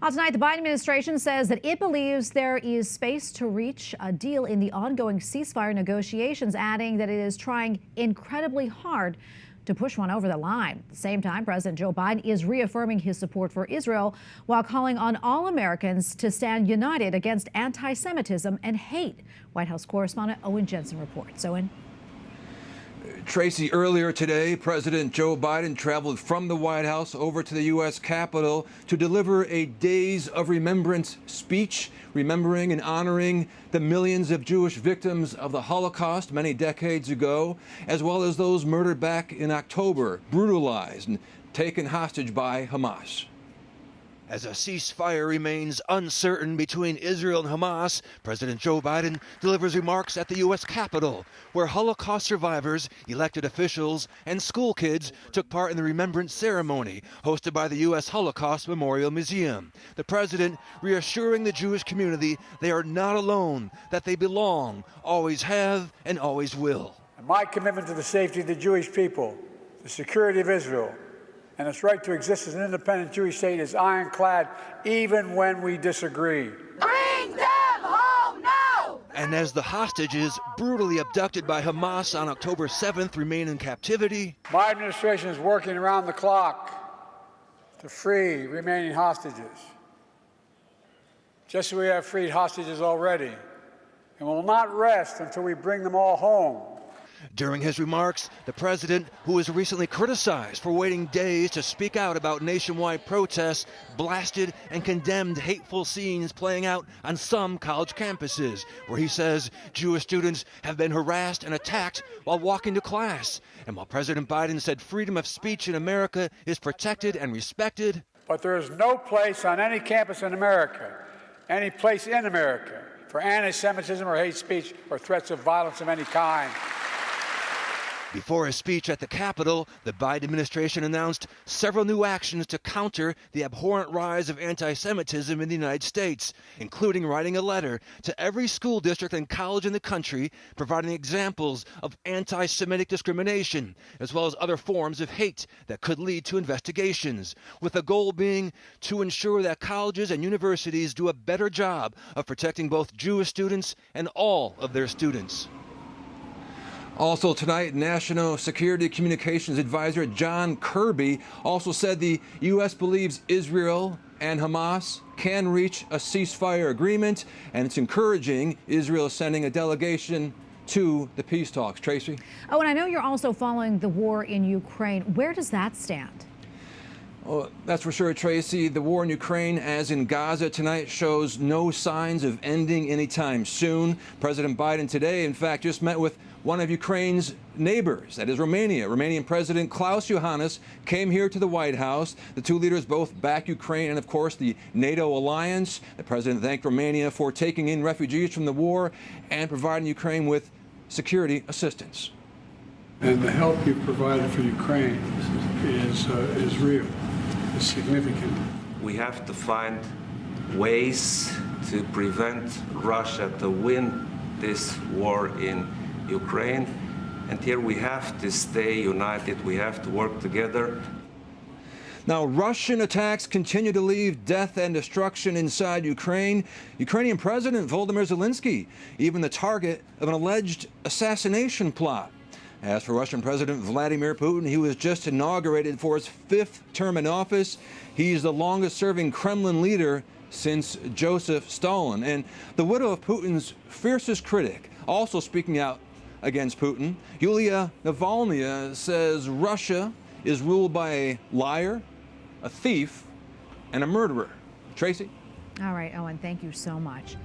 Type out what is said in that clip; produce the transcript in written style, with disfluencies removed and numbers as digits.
Tonight, the Biden administration says that it believes there is space to reach a deal in the ongoing ceasefire negotiations, adding that it is trying incredibly hard to push one over the line. At the same time, President Joe Biden is reaffirming his support for Israel while calling on all Americans to stand united against anti-Semitism and hate. White House correspondent Owen Jensen reports. Owen. Tracy, earlier today, President Joe Biden traveled from the White House over to the U.S. Capitol to deliver a Days of Remembrance speech, remembering and honoring the millions of Jewish victims of the Holocaust many decades ago, as well as those murdered back in October, brutalized and taken hostage by Hamas. As a ceasefire remains uncertain between Israel and Hamas, President Joe Biden delivers remarks at the U.S. Capitol, where Holocaust survivors, elected officials, and school kids took part in the remembrance ceremony hosted by the U.S. Holocaust Memorial Museum. The president reassuring the Jewish community they are not alone, that they belong, always have, and always will. My commitment to the safety of the Jewish people, the security of Israel, and its right to exist as an independent Jewish state is ironclad, even when we disagree. Bring them home now! And as the hostages brutally abducted by Hamas on October 7th remain in captivity, my administration is working around the clock to free remaining hostages. Just as we have freed hostages already, and will not rest until we bring them all home. During his remarks, the president, who was recently criticized for waiting days to speak out about nationwide protests, blasted and condemned hateful scenes playing out on some college campuses, where he says Jewish students have been harassed and attacked while walking to class. And while President Biden said freedom of speech in America is protected and respected, but there is no place on any campus in America, any place in America, for anti-Semitism or hate speech or threats of violence of any kind. Before his speech at the Capitol, the Biden administration announced several new actions to counter the abhorrent rise of anti-Semitism in the United States, including writing a letter to every school district and college in the country, providing examples of anti-Semitic discrimination, as well as other forms of hate that could lead to investigations, with the goal being to ensure that colleges and universities do a better job of protecting both Jewish students and all of their students. Also tonight, National Security Communications Advisor John Kirby also said the U.S. believes Israel and Hamas can reach a ceasefire agreement, and it's encouraging Israel sending a delegation to the peace talks. Tracy? Oh, and I know you're also following the war in Ukraine. Where does that stand? Well, that's for sure, Tracy. The war in Ukraine, as in Gaza tonight, shows no signs of ending anytime soon. President Biden today, in fact, just met with one of Ukraine's neighbors, that is Romania. Romanian President Klaus Iohannis came here to the White House. The two leaders both back Ukraine and, of course, the NATO alliance. The president thanked Romania for taking in refugees from the war and providing Ukraine with security assistance. And the help you provided for Ukraine is real, is significant. We have to find ways to prevent Russia to win this war in Ukraine, and here we have to stay united. We have to work together. Now, Russian attacks continue to leave death and destruction inside Ukraine. Ukrainian President Volodymyr Zelensky, even the target of an alleged assassination plot. As for Russian President Vladimir Putin, he was just inaugurated for his fifth term in office. He's the longest-serving Kremlin leader since Joseph Stalin. And the widow of Putin's fiercest critic, also speaking out against Putin, Yulia Navalny, says Russia is ruled by a liar, a thief, and a murderer. Tracy? All right, Owen, thank you so much.